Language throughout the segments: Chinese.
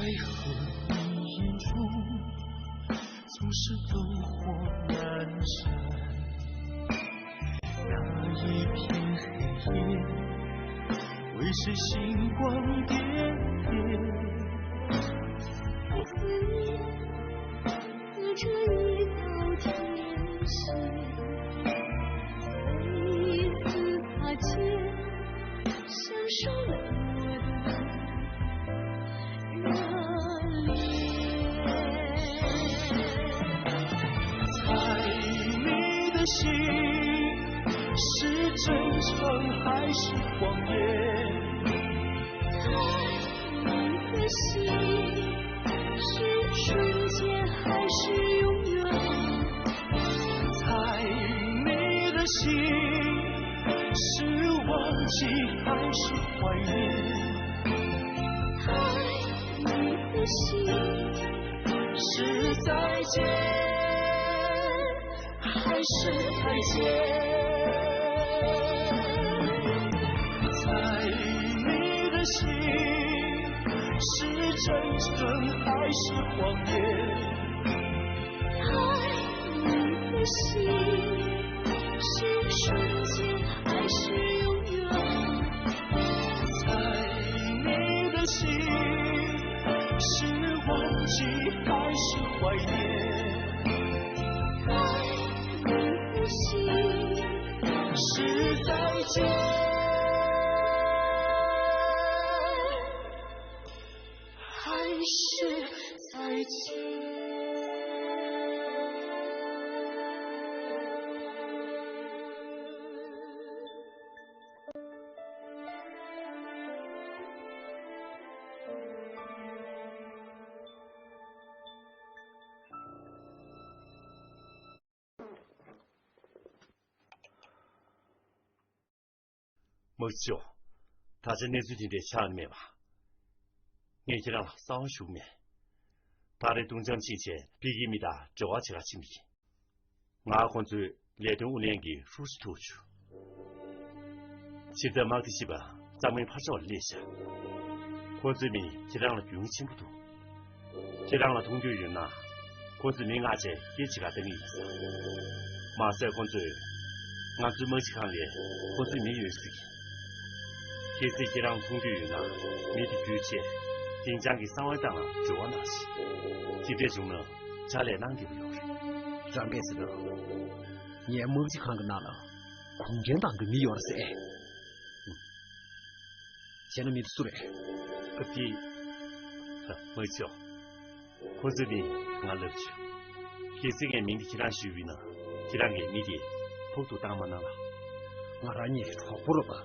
何你眼中总是灯火阑珊？那一片黑夜，为谁星光点点？在思念隔着一道天线，每一次擦肩，享受了我的热恋。猜你的心是真诚还是谎言？猜你的心是瞬间还是永远？猜你的心是忘记还是怀念？猜你的心是再见还是再见？猜你的心是真诚还是谎言？猜你的心是瞬间还是永远？猜你的心是忘记还是怀念？猜你的心是再见还是再见？某兄，他是那最近的下面吧？年纪让桑修面，他的东江亲戚比伊米达主要起来亲密，我混在连同5年的熟识头去。现在马克西吧，咱们怕少联系，混在面就让了用心不多，就让了同居人呐，混在面阿姐一起来等意思。马上混在，俺专门去看的，混在面有事情。这次就让同居人呐，面对举起，顶将给3万当了主要拿起，今天中呢，家里哪个不要人？上辈子的，你也没去看个那了，空间当个你要的是哎。现在没得说嘞，没错，我这边俺乐趣，这次俺明天去让修理呢，去让俺明天偷偷当嘛那了，我让你超过了吧？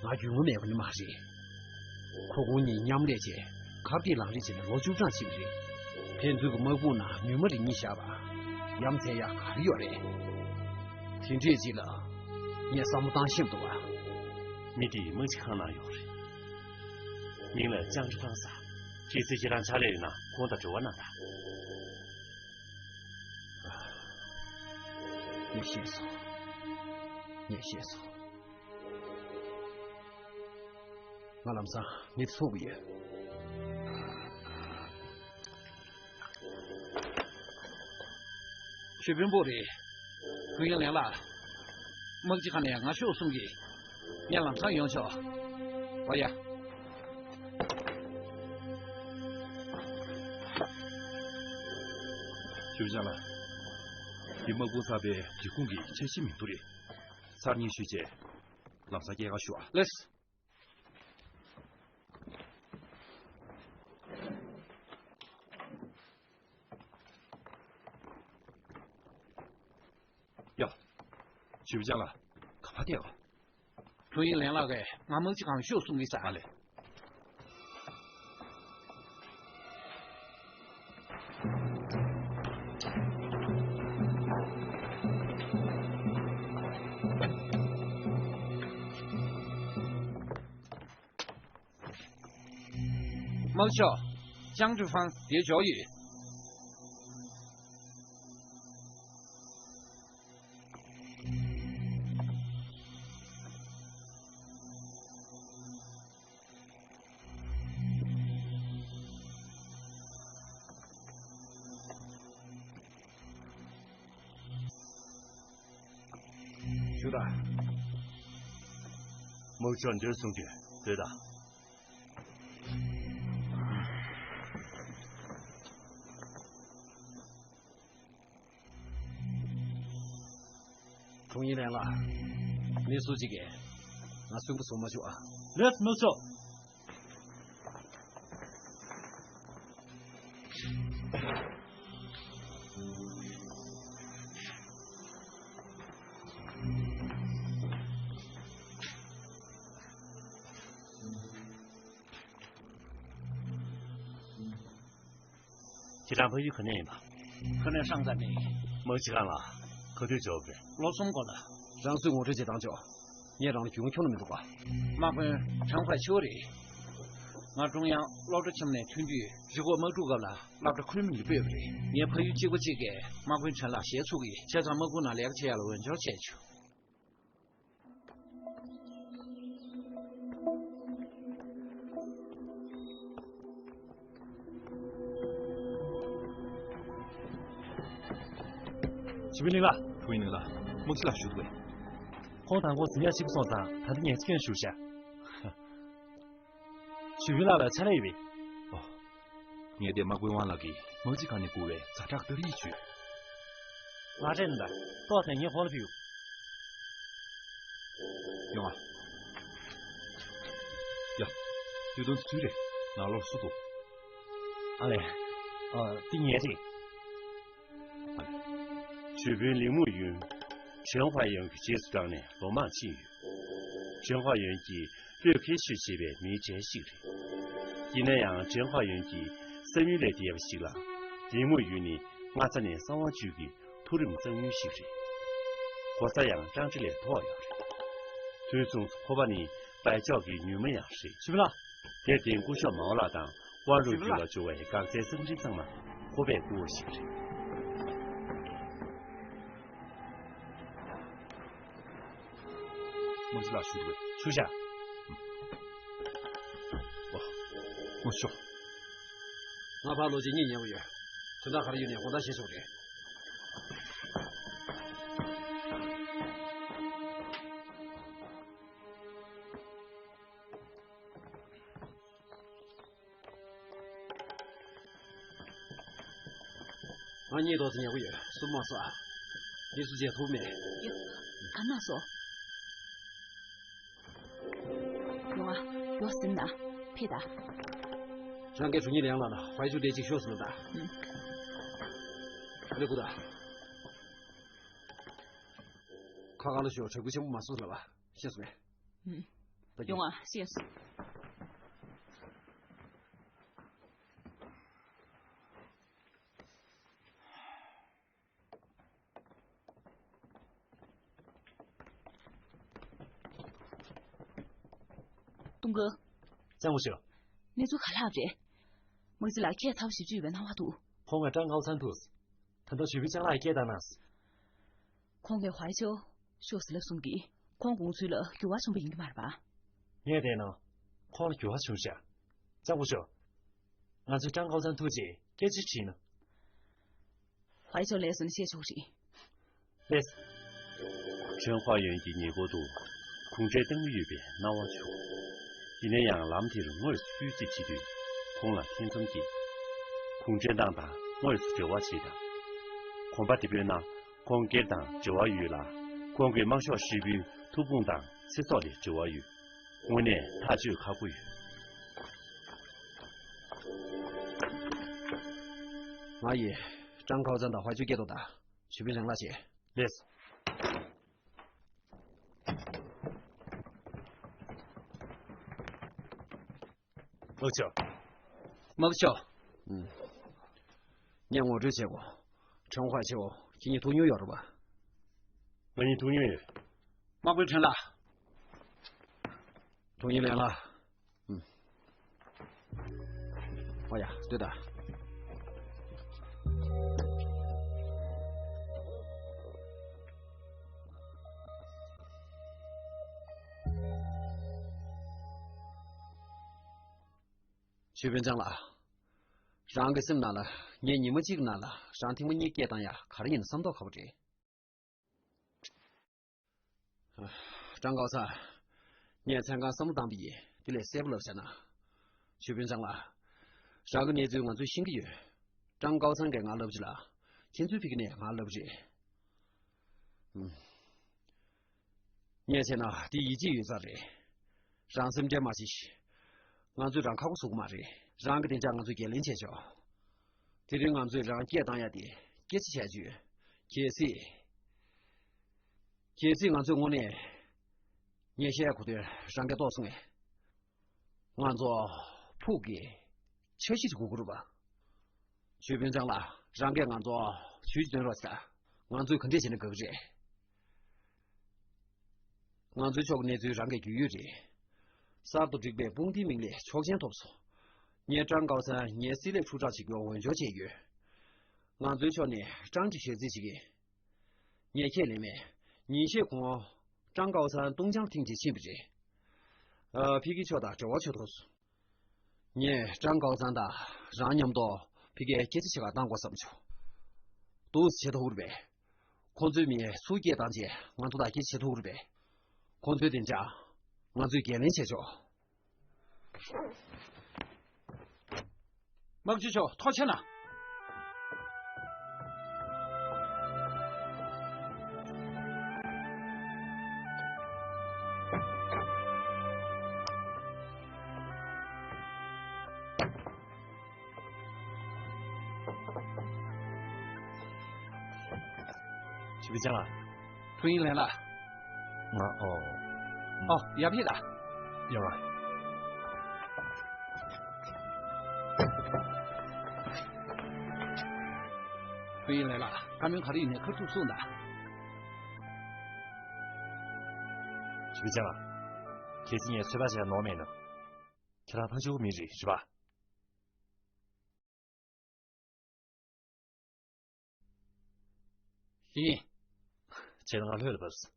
我就我没个你妈谁，可我你娘们来接，卡比浪里去了老九上行不？偏这个蘑菇呢，没么的你下吧，洋菜呀卡里要嘞，听这句了，你也上不当心的啊？明天没去看那要人，明了江浙当啥？这次就让家里人呢，光到这我那的。你先说，你先说。我啷啥？你错不也？水平部的，回应来了。没几看呢，俺小送给，你啷啥用效？老爷。就这样了，你们公司那边提供给70名多的3年学姐，啷啥给俺学啊？来是。呀，就这样了，干嘛的啊？终于来了个，俺们这行小送给啥嘞？毛桥，江浙坊地教育。去的。某转这送去，对的。终于来了，你说几个？那算不算么久啊？那没错。这张朋友可能吧？可能上站的。没时间了，可对交不了。老松过了，让随我这些当教，你也让军校那么多吧。麻烦常怀巧的，俺中央老着前面的团队，如果没住够了，拿着昆明的别不的，你朋友几个几个，麻烦成了先出的，现在没过那2个钱了，问交钱去。去不灵了，不灵了，没起来学会。黄大我自己去不上山，他的年轻人熟悉。去不来了，才来一位。哦，你得马鬼完了给，没几个人过来，咋这个得理去？那真的，多少年好了朋友。用啊！呀，有东西追来，拿了速度。阿嘞，第年的。去边铃木园，全花园去接触上呢，罗马庆园。全花园及六开学期的没结束的，因那样全花园及3月来的不行了。铃木园呢，23年3万9的土人生育修的，或这样长起来多要的。最终可把你白交给女们养谁？是不啦？在典故上毛了当，我入去了就为刚在身体上嘛，河北过修的。没起来学会。收下。我说，哪怕罗辑你年不远，从那还是有点黄大先手的。俺你倒是年不远，什么事啊？你是接头没？有，俺那说。用啊，给我生的，配的。让给出你2了了，怀旧得几小时了的。那个的，看看了学，这个项目嘛，说了吧，谢谢没？用啊，谢谢。东哥，张无秀，你做看哪着？每次来给他是剧本他话多。黄个长高产图是，他都随便将来给他那是。黄个怀旧，学死了送给，黄公吹了给我送不赢的嘛吧？你也得呢，黄了给我收下。张无秀，俺这长高产图节给几期呢？怀旧来生些休息。来是。全花园的年过度，空着等于边那我去。今天让蓝天我是虚子梯队，空了天中地，空间当大，我是叫我去的。空把这边呢，空给当叫我鱼了，空给忙小视频土蹦当，吃少的叫我鱼。我呢，他就靠过鱼。阿姨，张考站到怀旧街多大？去边上那些？来是。没错，没错。年我这结果，陈怀秋今年读牛要着吧？我你读牛，马归成了，同意来了。哎呀，对的。随便讲了，上个什么了？你们几个拿了？上天我你给当呀，看着人生到靠不着。张高三，年参加什么当毕业，得来3不落下呢？徐兵长啦，上个年只有俺最新个月，张高三给俺留不起了，现在这个年俺留不起。年前呢，第一季有咋的？上什么这马戏，俺最让考过数嘛的，让个店长俺最给零钱交，这里俺最让给当下的，给起钱去，给谁俺最我呢？年前苦的让给多少哎？俺做铺给确实是过过了吧？徐兵长啦，让给俺做徐军老师，俺最肯定现在够着。俺最巧个呢，就让给局有的，啥都这个本地名利，朝鲜都不错。年长高三，年4来出招几个文学节约。俺最巧呢，长期学这几个，年前里面，你些空长高三东江听起信不着？皮给巧的，这我巧都是。你长高三的，让你们多皮给这些个当过什么巧？都是切头的呗。看最面苏杰当街，俺都大给切头的呗。看最店家，俺最给人切巧。毛主巧掏钱了。徐兵长啦，春英来了。鸦片的。有啊。春英来了，咱们考虑呢，可住宿呢。徐兵长啦，这几年虽然是农民呢，其他同学没人是吧？行。这让俺累了不是？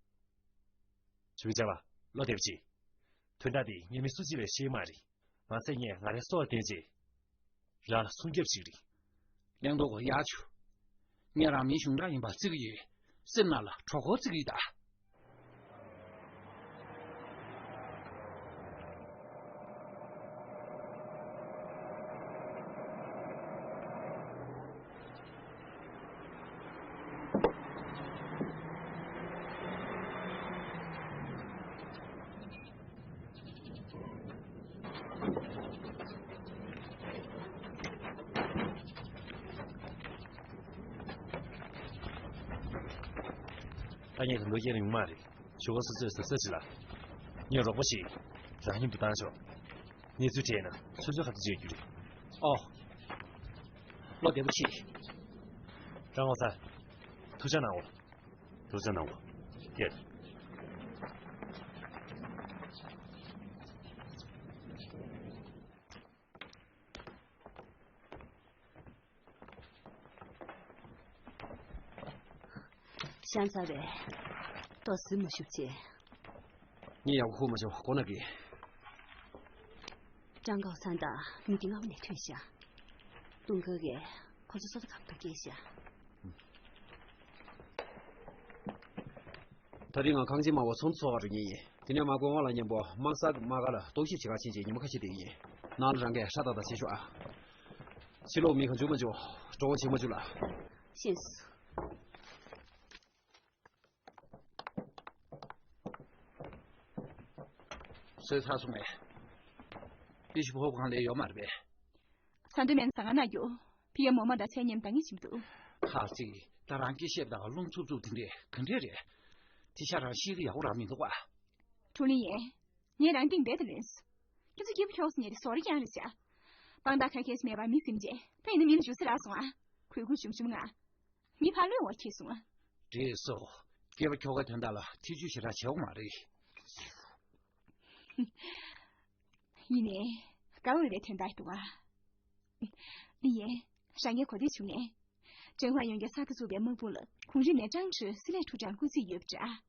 徐兵长啦，老对不起，屯大的你们书记来写嘛的，俺3年俺的所有点子，让送给不起的。2多个要求，你让民兄长把这个月审了，超过这个月的。当年很多业人嘛的，学个是设计了，你要说不行，让你不当学，你最贱了，纯粹还是结局的。老对不起。张高三，投降拿我，投降拿我，对。现在的倒是没学姐。你要哭嘛就过那个。张高三的，你给我来退下。东哥的，可是说的看不见下。他的俺康姐嘛，我从错这年，今年嘛过完了年不，忙啥个嘛个了，都是其他亲戚，你们可去等一，拿了上给啥到的去说啊？去了明天就么就，找我去么就了。先是。谁查出来？必须不看来要嘛的呗。上对面上个那有，皮个毛毛的菜年等一起不？他这当然给写不到龙珠珠的，肯定的。地下上写个要让名字话。楚林爷，你让顶别的认识，就是给不挑是你的少的样子下。帮大开开是没把米分解，他你的名字就是那送啊，亏亏凶凶啊，你怕累我提送啊？这时候给不挑个听到了，提出去他敲嘛的。一年刚为了听大多啊，李爷上夜快点去年，甄嬛用个啥个左边蒙不了，空日年长吃是来出战过最有不着啊，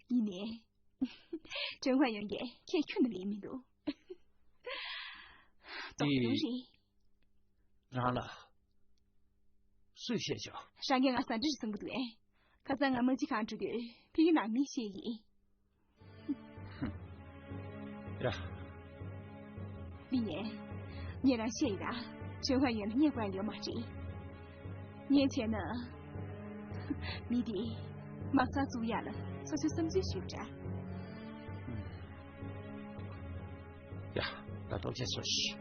一年甄嬛用个也去的里面都，你让了谁先叫？上个俺三只是生不对，可是俺们去看这个，比如拿米协议。呀，李爷，你让谢一打，陈焕元的年关了马这。年前呢，你的马上做牙了，说出什么最虚假？呀，那都结说是。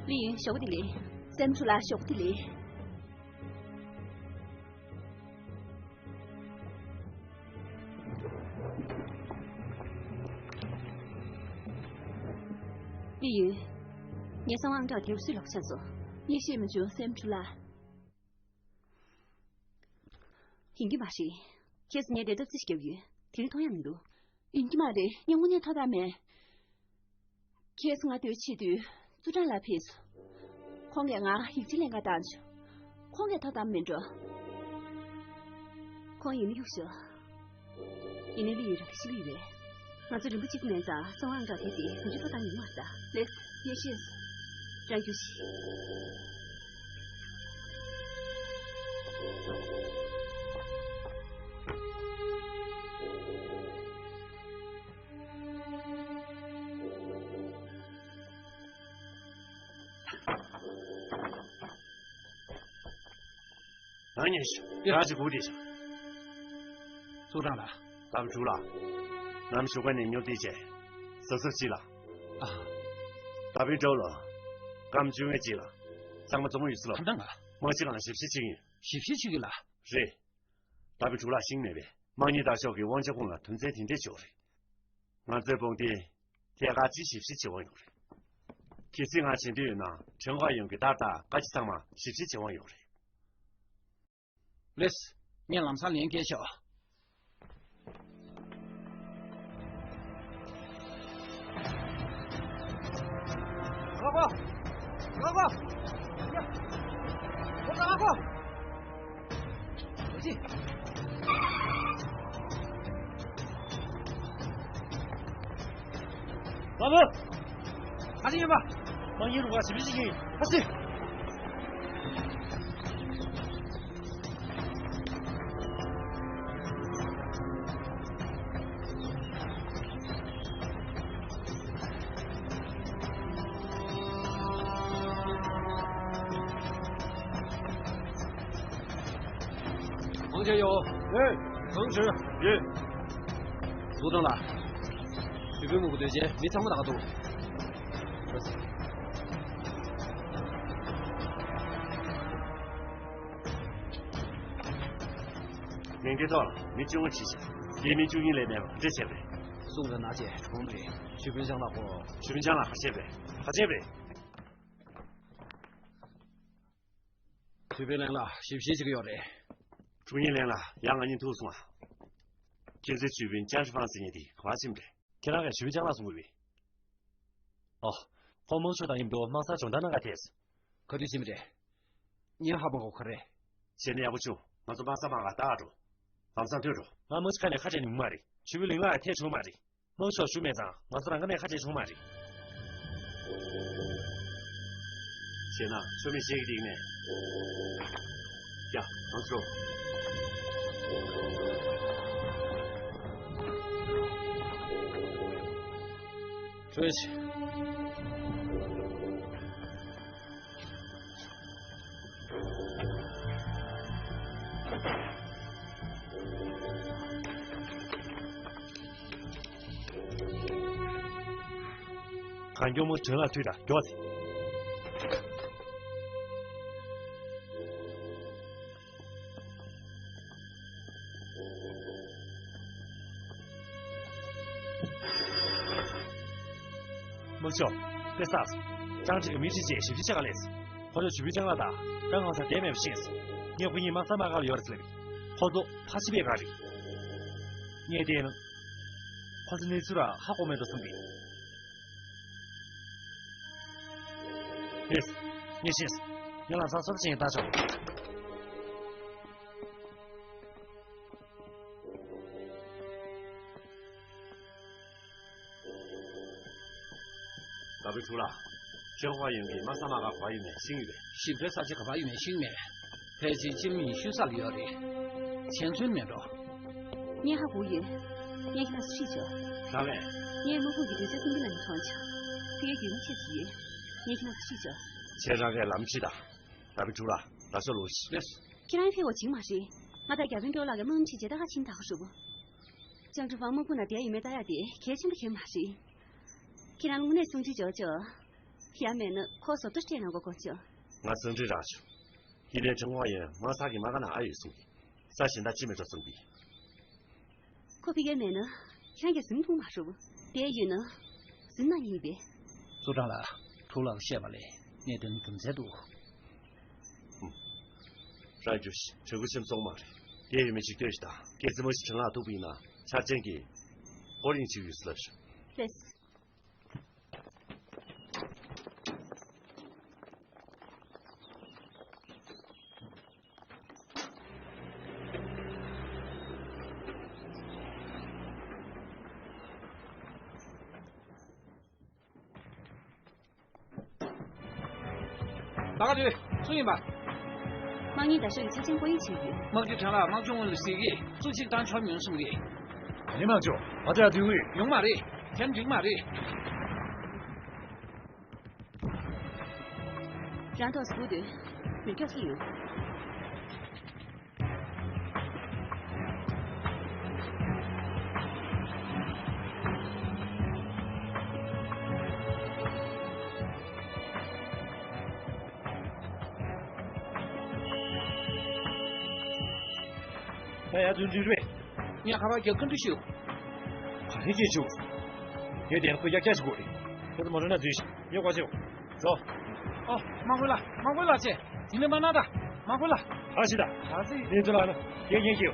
李云晓不得哩，咱们出来晓不得哩。李云，你上网找点水落下做，你写么就咱们出来。应该嘛是，其实你得到自己个月，听同样的路。应该嘛的，你我年他大妹，其实我对起的。组长来陪着，况且我已经两个单去，况且他当面着，况且你有说，因为李人是李员，我最近不几个年子，上网找天地，你就说当你嘛是啊，来，也是，这样就是。当然是，那是固定上。组长了，咱们住了，咱们主管的牛地界，收拾起了。啊，大兵走了，咱们就业急了，咱们终于死了。看到啊，忙起来是批情人，是批情人了。是，大兵住了新那边，忙你大小给王家红了，屯在停在脚里。俺这帮的，天下继续是期望有的。其实俺现在人呐，陈华用给打，俺去上嘛，是期望有的。来是，你让啥连给小？老婆，我找老婆，回去。老婆，拿进去吧。忙一路啊，是不是？不是。王家友，同志，组长了，这边木部队接没长过大度。年纪到了，没经过提醒，也没注意那边嘛，这些呗。送人拿去冲队，去分享了货，去分享了，还些呗，还些呗。随便来了，是不是这个要的？注意来了，让俺人投送啊。就是随便讲是方式的，花心的，给那个随便讲了送回去。哦，黄某说到你们多，忙啥中单那个帖子。可对什么的？你还不够可的？现在也不穷，我就马上把俺打住。俺上头着，俺们是看你还在你买的，去不另外贴出买的。某说书面上，我是那个那还在出买的。现在说明写一定呢。呀，俺说。说一起。看有没有真了对的，给我听。孟晓，这啥子？咱这个美食节是不是这个类似？或者区别讲了大，然后在店面不显示，你回你忙300个要的之类的，或者他是别个的，你也得了，或者你做了好后面都生病。意思，你心思，你让啥说的事情打上。大背出了，小花园里马上那个花园面新园，新的啥去个花园面新园，还是今明修啥理由的？前村面着。你还无语，你看他是睡觉。啥嘞？你们不给对这东西来床墙，别给我切题，你看他是睡觉。前上个蓝皮的，咱们住了，那是罗西。既然非我请嘛是，我在家中找那个门去接到他请他好说不？江浙方门不那店有没大家的，开心不开嘛是？既然我那送去叫叫，下面呢可说都是这样个讲叫。我生这上去，一年正花园，马上给马个拿二月送的，咱现在基本上准备。可比个面呢，看个生痛嘛说不？店员呢，是哪一边？组长了，除了写吧嘞，你等更在多。然就是这个先走嘛嘞，店员们去对是的，给怎么是成了都不赢了，才真给我人去遇死了是。对是。大家队，注意吧。忙你在手里才经过一起鱼。忙就成了，忙中文的谁给？主席单传名什么的。你忙就，我这队位用嘛的，天津嘛的。然后是部队，没叫谁用。大家准备队，你还把脚跟着修，还得修，有点回家解释过的，这是没人来追星，要挂酒，走。哦，忙回来，忙回来去，今天忙哪的？忙回来。好是的，好是。你知道了，点研究。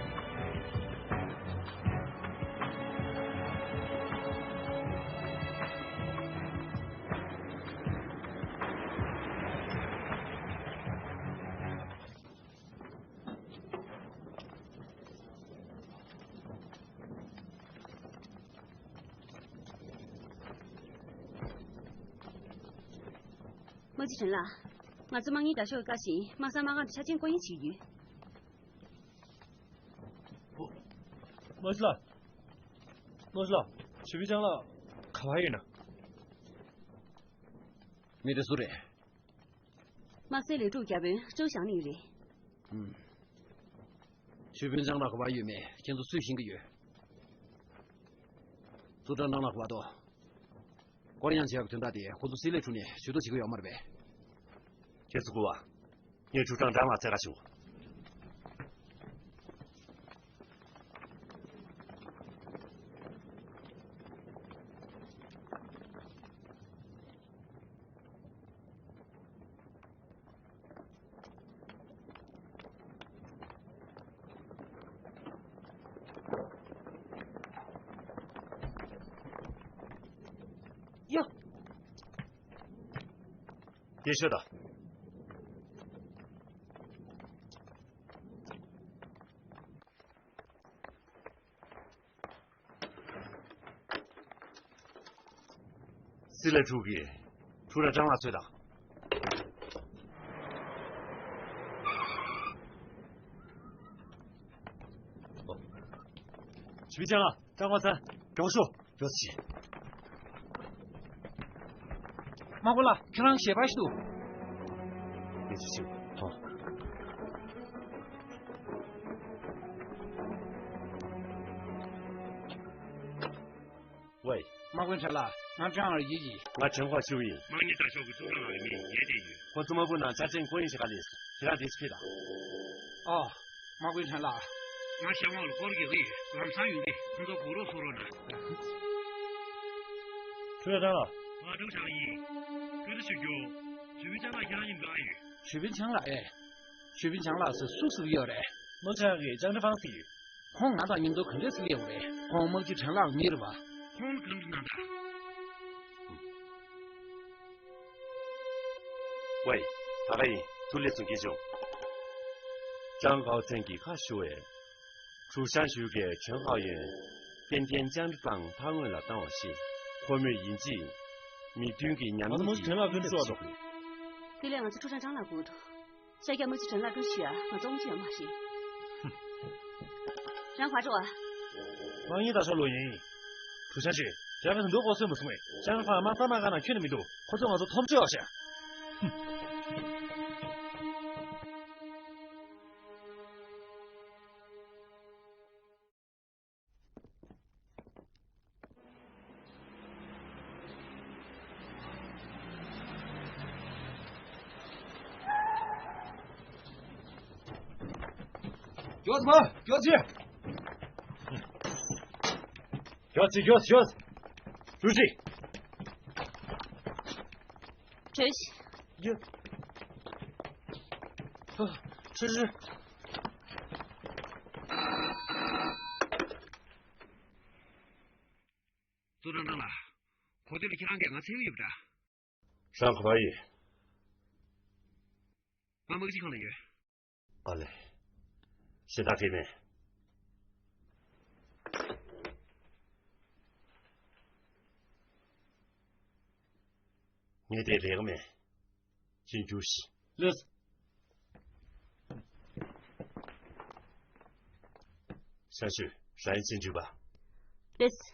没记成了，我只忙你到时候高兴，马上就查见过一起鱼。没事了，没事了，去边疆了，可还有呢？没得说的。马上来住家边，周乡里的。去边疆那个把月面，现在最新个月。组长那个话多。过年前要听大的，或者谁来出呢？最多几个月嘛的呗。这次过啊，你组长长了再来修。哟，别说的。谁来主给？除了张大最大。哦，去边疆了，张华三，跟我说，不要急。忙过了，看上写白书。你去修。好。喂。忙过成了。俺这样而已。我正好修营。忙你在小区组长那里面也得有。我怎么不能家政过一些个历史？其他历史配的。哦，忙过成了。俺想往了搞了个会，俺们参与的，很多工作说了呢。出来长了。我都上瘾，跟着睡觉，随便讲那养人干预。随便讲了哎，随便讲了是属实有的。目前给讲的方式。红那大民族肯定是有的，黄毛就成了你了吧？红跟着那的。喂，大概做列总结中，张高真给他说的，出山修个陈浩源，边边讲的讲讨论了当时，后面引进，你丢给娘们。我怎么陈老跟你说的？对两个是出山长了骨头，小家没去挣那个血，我总觉嘛是。让华州啊。万一到时候录音，出现时，这样很多波水没所谓，这样反马反马干那去那么多，或者我都他们只要些。饺子们，饺子！饺子，主席。主席。有。吃。组长长了，火队里去俺干俺参与不着。上可可以。俺没去看了有。好嘞。谢大飞们，你得两面进主席。乐死。上去上一进去吧。乐死。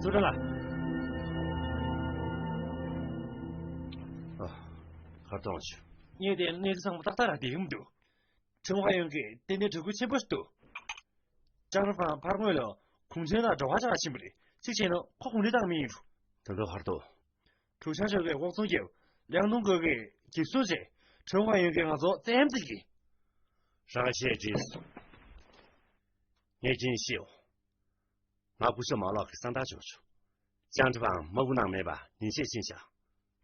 组长了。好东西。你的那上不打了点么多，陈华用给点这个钱不是多，加上饭爬过了，空间呢这话家行不的，这些呢花红的当民主。这都好多。出现这个王总友，两栋哥哥给书记，陈华用给俺做这样子的。上些技术，你真秀。俺不是毛老给上大舅舅，江这方蘑菇囊没吧？你些心想，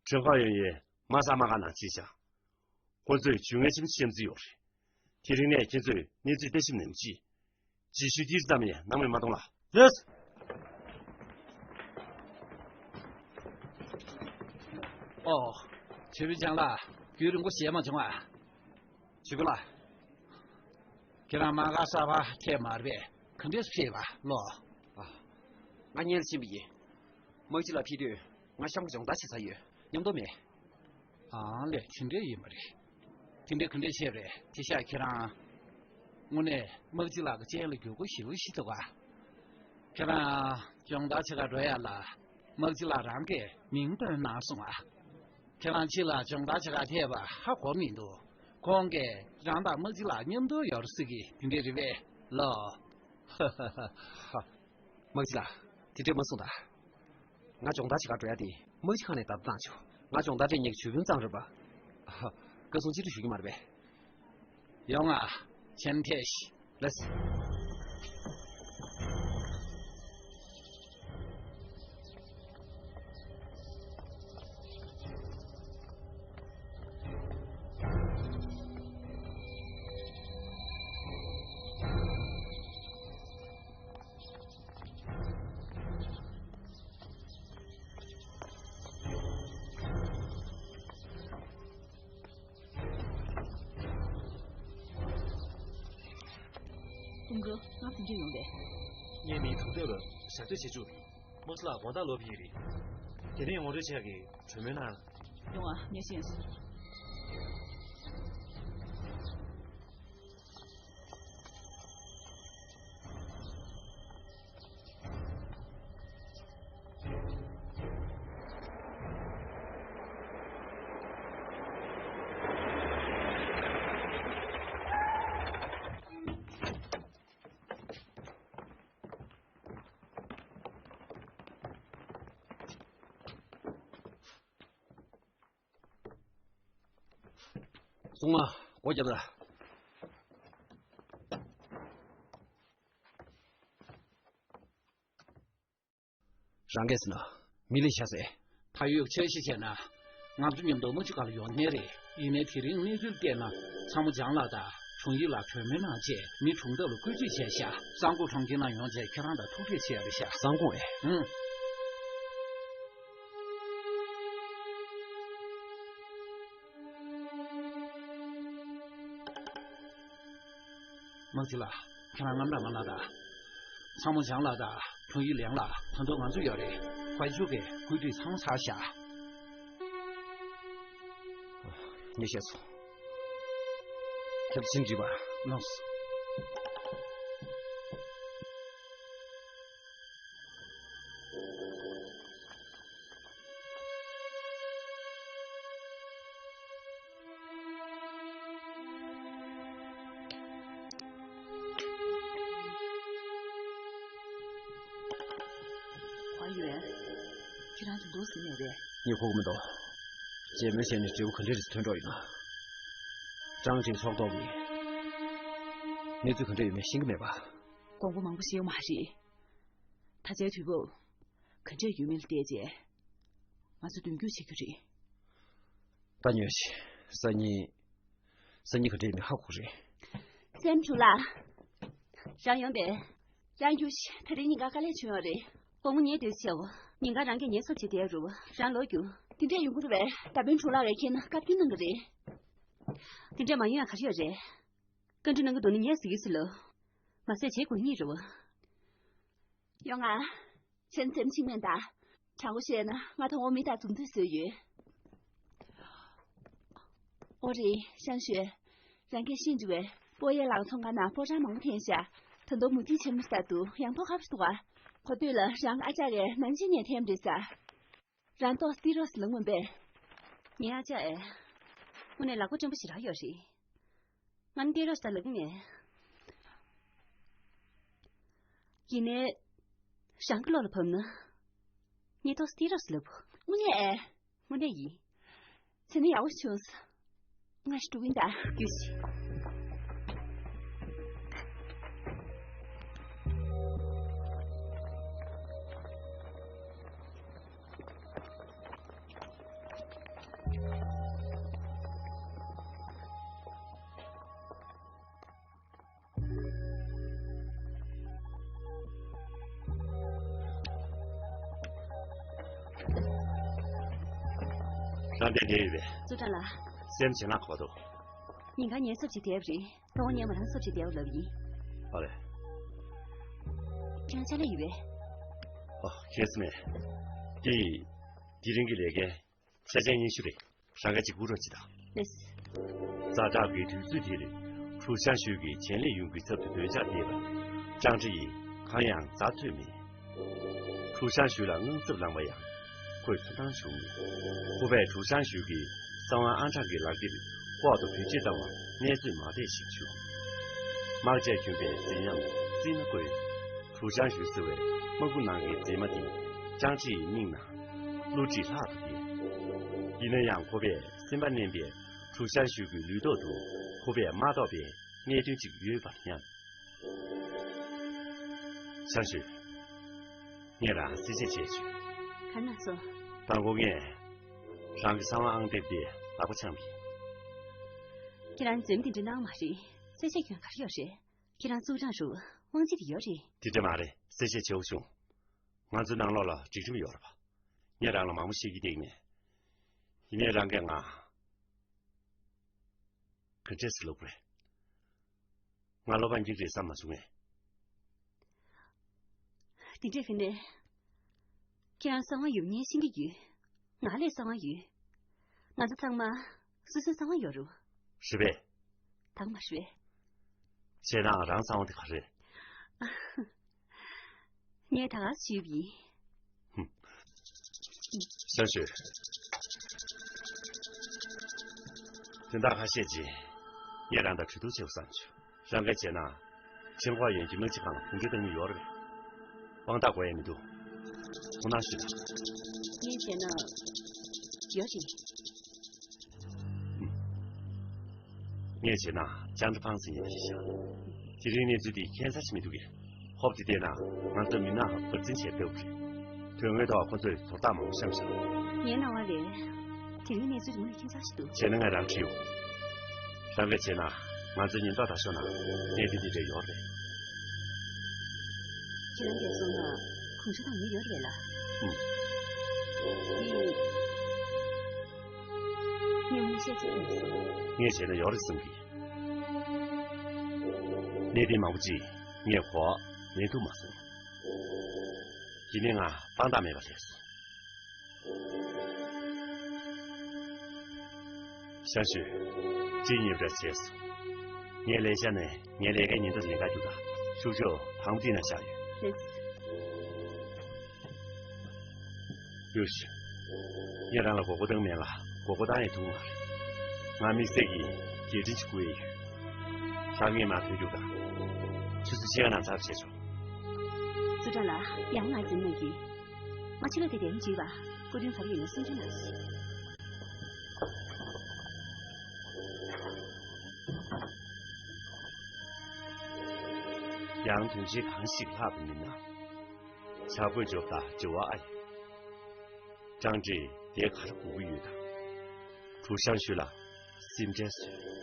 陈华用也马上马上拿记下。我最军爱心限制有的，提醒你今最你最得心能记，继续抵制咱们也，那么嘛懂了。Yes。哦，去不讲了，给人我写嘛情况，去不了，给他妈个沙发贴嘛的呗，肯定是撇吧，喏。俺年纪比，没几了批的，俺想不中大气才有，你们都没。啊，来听这一么的，听这肯定写的，接下来看上我呢，没几那个见了给我休息的哇，看上中大气个这样了，没几那让给明白拿送啊，看上去了中大气个贴吧，还活命多，光给让到没几那你们都要的事给听这的呗，喏，哈哈哈，好，没几那。听这么说的，俺中大去个这样的，没去看那打不打球，俺中大这年去跟长是吧？各送几只去嘛的呗。用啊，前天洗，来是。东哥，哪分就用的？年龄出掉了，相对些主，我是那光大罗皮的，今天用我这钱给全没拿了。用啊，你先死。中啊，我觉得。上个是呢，米里下噻，他有这些钱呢，俺们你们都没去搞了用年的，因为提领你就点了，长不讲了的，从一那全没拿钱，你冲到了规矩线下，三股重庆那用钱，看他的土地钱的下，三股哎，忘记了，看俺慢慢了的，长梦想了的，朋友凉了，很多俺主要的，快速给回对长沙下。你写错，这不心机吧？老师。你和我们都，姐妹现在只有肯定是团长了。长这差不多位，你最肯定有没新个没吧？光我忙不些嘛事，他这腿部肯定有没了爹姐，俺是对狗些个人。大女婿，是你可这没好苦人。三出啦，让样的，让有些他对人家来全的，我们也得笑我。人家让给你手机电入，让老舅，今天用过的呗，大本出来来看，搞定那个人。今天嘛，永远开始要人，跟着那个多年死一次了，嘛是结果你着我。杨啊，现在清面大，常我些呢，我同我没打总的岁月。我这想学，让给新主诶，我也老从俺那包山忙天下，很多目的全部杀毒，养多好多啊。哦，对了，让阿家的南京年天不的啥，让到地上是冷门呗。你阿家哎，我那老哥真不是他有事，俺地上是冷门。今年上个老了朋友，你到地上是了不？我那姨，现在要我穷死，俺是主人的，就是。上点点呗。组长啦。先请那好多。人家年手机电不是，跟我年不上手机电不留意。好嘞。这样下来一位。哦，开始没？敌人给那个下江人学的，上个几鼓着知道。那是。咱这给投资地的，出想学给千里用给走的对家地吧，张志毅康阳杂对面，出想学了走那么样。会出当兄弟，湖北出山学给上完安插给那个花都推荐到我，年岁马的兴趣。马家准备怎样？怎么贵？出山学思维，我不能给怎么的？张志明呐，录制差不多。一那样湖北300年边出山学给绿豆多，湖北马道边年就几个月吧样。想学，你让谢谢结局。看那说，当我眼上个3万对不对？那不强逼。既然这么定着那嘛事，这些人开始要事，既然组长说忘记的要事。就这嘛的，这些球兄，俺就让老了，这就没有了吧？你让了忙不写一点面，你让给俺，可这是老不来，俺老板就这3么钟哎。定这份的。既然3万有年薪的鱼，哪来3万鱼？那就当嘛，43万eu肉。是呗？当嘛是呗？现在让3万的可是。你也当俺虚比。小雪，等大开写记，也让他出头就上去。上个节呢，清华研究没几行，红就等于要了呗。王大国也没读。我哪去的？年前呢，有事。年前呐，讲着方式也不下。这2年最低检查是没读的，好不点呐，俺证明呐不挣钱都不是。对外头或者做大梦想不想？年老啊嘞，这2年最终的检查是多。钱能爱让只有。上个钱呐，俺这年到大小呢，年底的这要的。既然别说了，控制到你要来了。你有没有写进去？年前的要的生意。你的毛鸡，你活，你都没生。今年啊，放大没把结束。相许，今年这结束，你来下呢，你来个年都应该就的，叔叔旁边的下雨。是。有时，你让了哥哥等面了，哥哥当然懂了。俺没生意，也真是贵于。下雨嘛，退休的，就是这样才结束。组长啦，养娃真能给，我去了点点酒吧，固定才有生存那些。养东西看喜他的人呐，下回就他就我爱，长者也还是不语的，出上学了，心真是。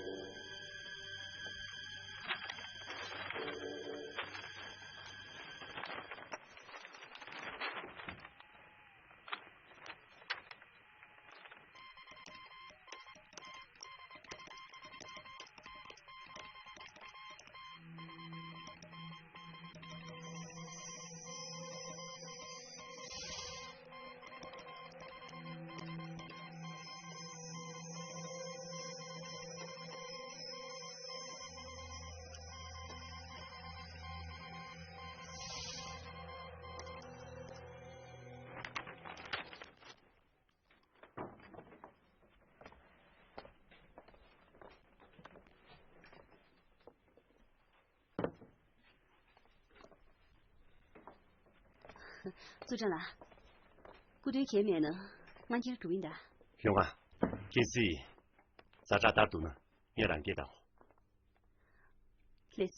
组长啦，部队前面呢，俺就是主任的。兄啊，这次咱这打赌呢，也让给到我。类似。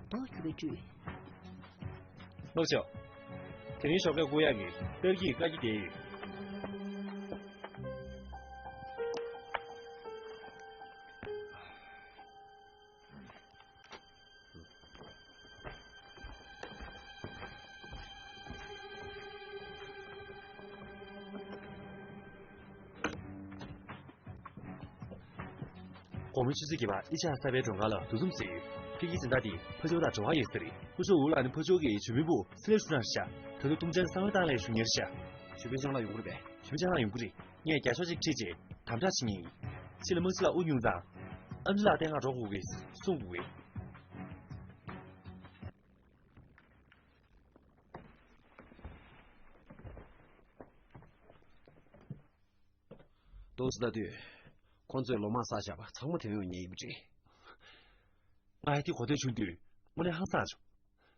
到处被追。老小，听你说个古样的，得意个一点。我们去这个吧，一家300种高了，都这么自由。这一整大地，拍照大中华意思的。我说我哪能拍照给全民部4来书上下，他都东江3位大来书年下，随便讲了用过的呗，随便讲了用过的。你还介绍这这节，他们家青年，现在某次了我用上，俺们俩电话招呼给送过的。都是的对。光做罗马撒下吧，从不听有你不知。我还听火腿兄弟，我俩喊啥着？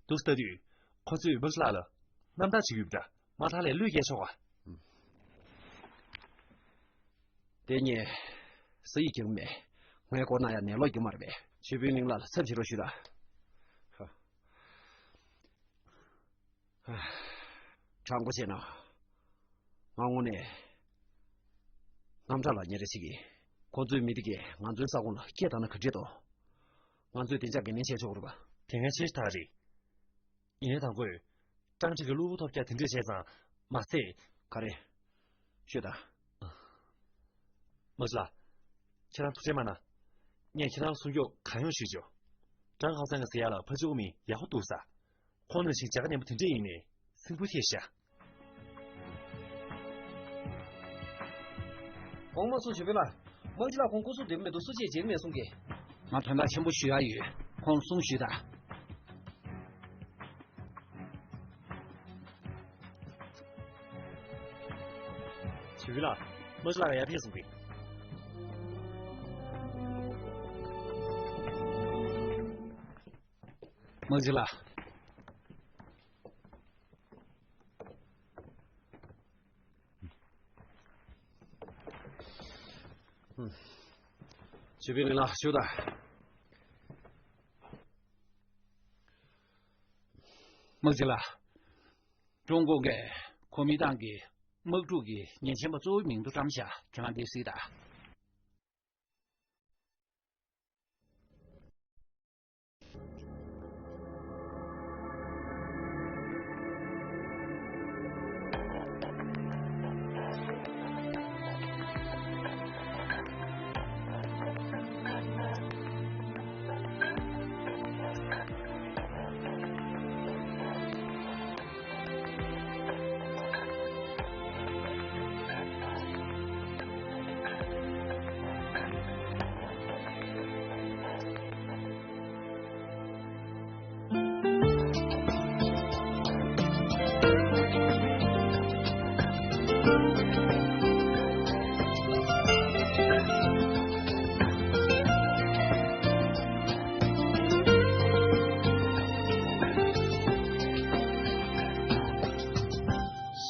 都是的对，光做不是来了，那么大吃不的，马他来累介绍啊。对你，生意经没，外国那样年老就没了呗，去北京了，趁起了去了。唱过去呢，我呢，俺这老年的时候，我最没得个，俺最少过了，给他那可知道，俺最等下给您写出了吧？听看其他的，一年当过，当这个路头家停车先生，马赛，卡的，是的，没事了，其他同学们呢？年其他所有看用需求，正好3个时间了，拍着我们也好多噻，可能性加个年不停这一年，辛苦天下。我们送去不了，忘记了红果树对面都书记见面送给，俺团队全部需要有，黄送去的。去了，没事那个鸦片送给。没事了。去别人了，休的。没事了。中国的国民党的某主的年轻把左民都长下，这样的谁的？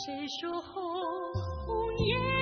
谁说红颜